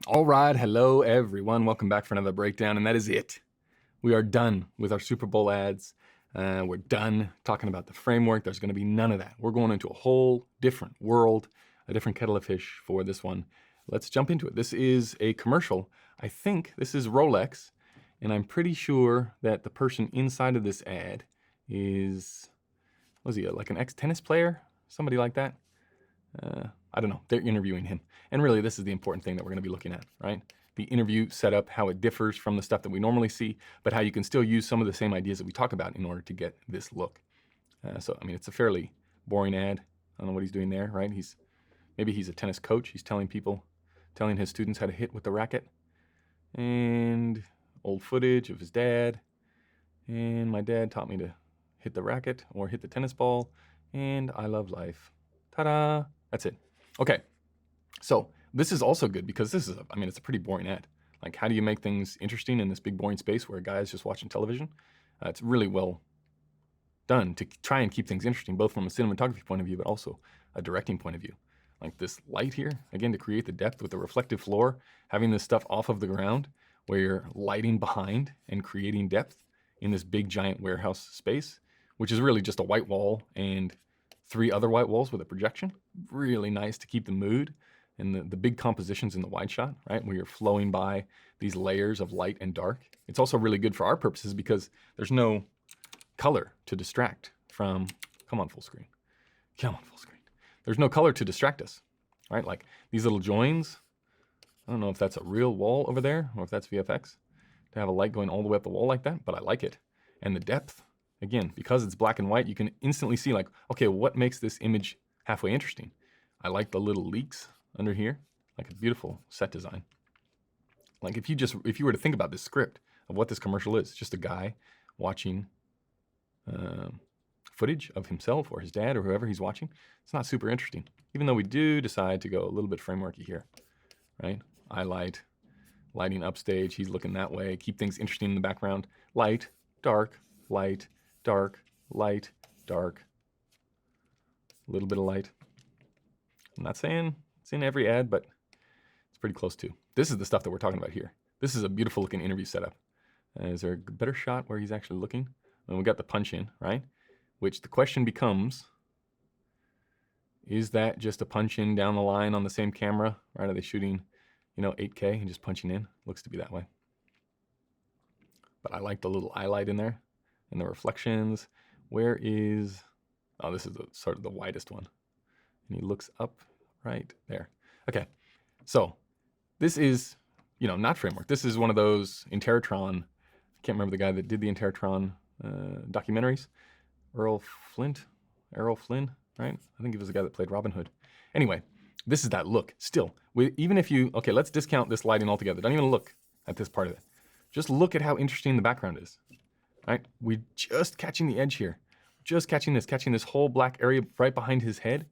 All right, hello everyone. Welcome back for another breakdown, and that is it. We are done with our Super Bowl ads. We're done talking about the framework. There's going to be none of that. We're going into a whole different world, a different kettle of fish for this one. Let's jump into it. This is a commercial. I think this is Rolex, and I'm pretty sure that the person inside of this ad is, was he like an ex-tennis player? Somebody like that? I don't know, they're interviewing him. And really, this is the important thing that we're going to be looking at, right? The interview setup, how it differs from the stuff that we normally see, but how you can still use some of the same ideas that we talk about in order to get this look. I mean, it's a fairly boring ad. I don't know what he's doing there, right? Maybe he's a tennis coach. He's telling his students how to hit with the racket. And old footage of his dad. And my dad taught me to hit the racket or hit the tennis ball. And I love life. Ta-da! That's it. Okay, so this is also good because this is, it's a pretty boring ad. Like, how do you make things interesting in this big boring space where a guy is just watching television? It's really well done to try and keep things interesting, both from a cinematography point of view, but also a directing point of view. Like this light here, again, to create the depth with the reflective floor, having this stuff off of the ground where you're lighting behind and creating depth in this big giant warehouse space, which is really just a white wall and 3 other white walls with a projection. Really nice to keep the mood and the big compositions in the wide shot, right? Where you're flowing by these layers of light and dark. It's also really good for our purposes because there's no color to distract from, come on full screen. There's no color to distract us, right? Like these little joins, I don't know if that's a real wall over there or if that's VFX to have a light going all the way up the wall like that, but I like it. And the depth, again, because it's black and white, you can instantly see like, okay, what makes this image halfway interesting? I like the little leaks under here, like a beautiful set design. Like if you were to think about this script of what this commercial is, just a guy watching footage of himself or his dad or whoever he's watching, it's not super interesting. Even though we do decide to go a little bit frameworky here, right? Lighting upstage, he's looking that way, keep things interesting in the background. Light, dark, light, dark, light, dark, a little bit of light. I'm not saying it's in every ad, but it's pretty close to. This is the stuff that we're talking about here. This is a beautiful looking interview setup. Is there a better shot where he's actually looking? And we got the punch in, right? Which the question becomes, is that just a punch in down the line on the same camera, right? Are they shooting, 8K and just punching in? Looks to be that way. But I like the little eye light in there and the reflections. Where is, oh, this is sort of the widest one. And he looks up right there. Okay, so this is, not framework. This is one of those Interrotron, I can't remember the guy that did the Interrotron documentaries. Errol Flynn, right? I think he was the guy that played Robin Hood. Anyway, this is that look. Still, even if okay, let's discount this lighting altogether. Don't even look at this part of it. Just look at how interesting the background is, right? We're just catching the edge here. Just catching this whole black area right behind his head,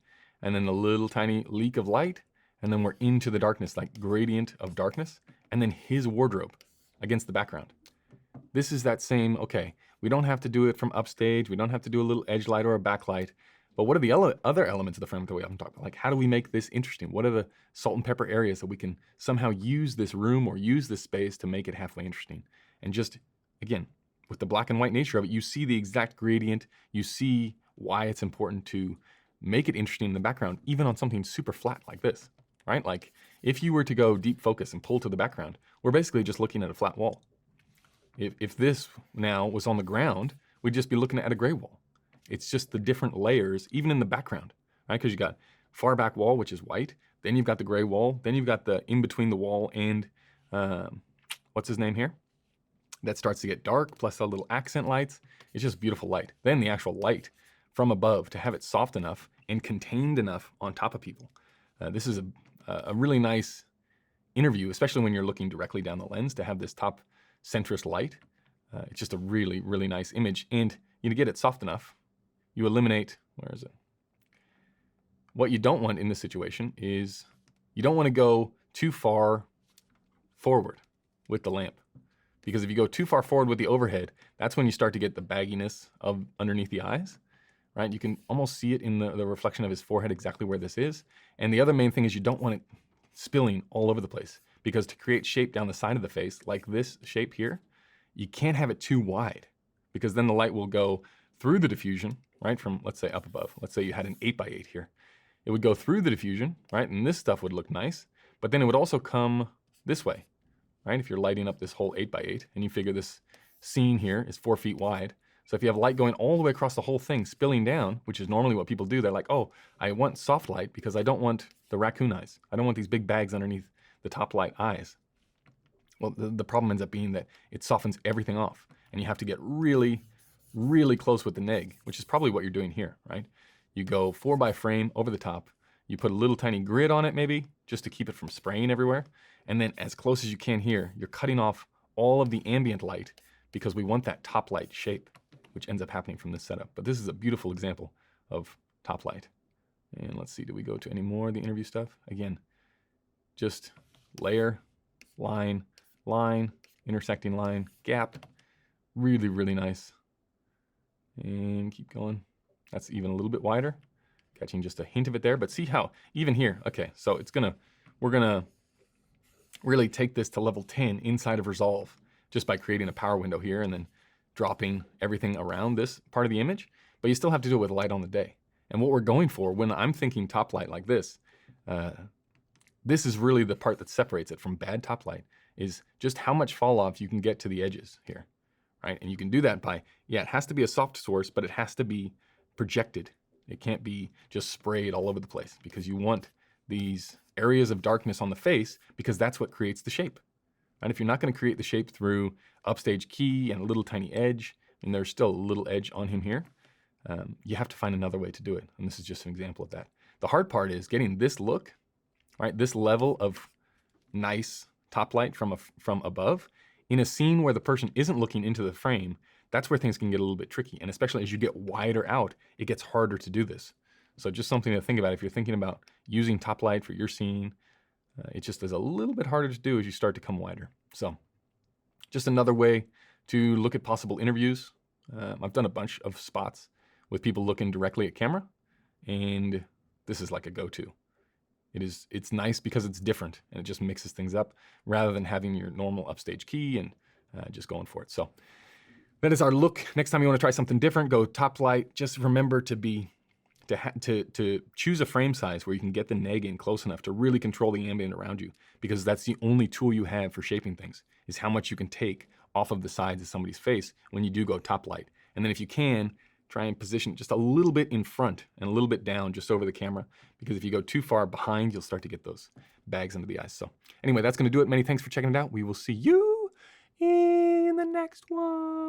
and then a little tiny leak of light, and then we're into the darkness, like gradient of darkness, and then his wardrobe against the background. This is that same, okay, we don't have to do it from upstage, we don't have to do a little edge light or a backlight, but what are the other elements of the framework that we haven't talked about? Like, how do we make this interesting? What are the salt and pepper areas that we can somehow use this room or use this space to make it halfway interesting? And just, again, with the black and white nature of it, you see the exact gradient, you see why it's important to make it interesting in the background, even on something super flat like this, right? Like, if you were to go deep focus and pull to the background, we're basically just looking at a flat wall. If this now was on the ground, we'd just be looking at a gray wall. It's just the different layers, even in the background, right? Because you got far back wall, which is white. Then you've got the gray wall. Then you've got the in between the wall and what's his name here? That starts to get dark, plus the little accent lights. It's just beautiful light. Then the actual light from above to have it soft enough and contained enough on top of people. This is a really nice interview, especially when you're looking directly down the lens, to have this top centrist light. It's just a really, really nice image. And you get it soft enough, you eliminate, where is it? What you don't want in this situation is you don't want to go too far forward with the lamp. Because if you go too far forward with the overhead, that's when you start to get the bagginess of underneath the eyes, right? You can almost see it in the reflection of his forehead exactly where this is. And the other main thing is you don't want it spilling all over the place, because to create shape down the side of the face, like this shape here, you can't have it too wide because then the light will go through the diffusion, right, from, let's say, up above. Let's say you had an 8x8 here. It would go through the diffusion, right, and this stuff would look nice, but then it would also come this way, right? If you're lighting up this whole 8x8 and you figure this scene here is 4 feet wide, so if you have light going all the way across the whole thing, spilling down, which is normally what people do, they're like, oh, I want soft light because I don't want the raccoon eyes. I don't want these big bags underneath the top light eyes. Well, the problem ends up being that it softens everything off, and you have to get really, really close with the neg, which is probably what you're doing here, right? You go 4x frame over the top, you put a little tiny grid on it maybe, just to keep it from spraying everywhere, and then as close as you can here, you're cutting off all of the ambient light because we want that top light shape, which ends up happening from this setup. But this is a beautiful example of top light. And let's see, do we go to any more of the interview stuff? Again, just layer, line, line, intersecting line, gap. Really, really nice. And keep going. That's even a little bit wider. Catching just a hint of it there, but see how, even here, okay, so we're gonna really take this to level 10 inside of Resolve just by creating a power window here and then dropping everything around this part of the image, but you still have to do it with light on the day. And what we're going for when I'm thinking top light like this, this is really the part that separates it from bad top light, is just how much fall off you can get to the edges here, right? And you can do that by, yeah, it has to be a soft source, but it has to be projected. It can't be just sprayed all over the place because you want these areas of darkness on the face because that's what creates the shape. And if you're not going to create the shape through upstage key and a little tiny edge, and there's still a little edge on him here, you have to find another way to do it. And this is just an example of that. The hard part is getting this look, right? This level of nice top light from above in a scene where the person isn't looking into the frame. That's where things can get a little bit tricky. And especially as you get wider out, it gets harder to do this. So just something to think about if you're thinking about using top light for your scene. It just is a little bit harder to do as you start to come wider. So just another way to look at possible interviews. I've done a bunch of spots with people looking directly at camera, and this is like a go-to. It's nice because it's different and it just mixes things up rather than having your normal upstage key and just going for it. So that is our look. Next time you want to try something different, go top light. Just remember to choose a frame size where you can get the neg in close enough to really control the ambient around you, because that's the only tool you have for shaping things, is how much you can take off of the sides of somebody's face when you do go top light. And then if you can, try and position just a little bit in front and a little bit down just over the camera, because if you go too far behind, you'll start to get those bags under the eyes. So anyway, that's going to do it. Many thanks for checking it out. We will see you in the next one.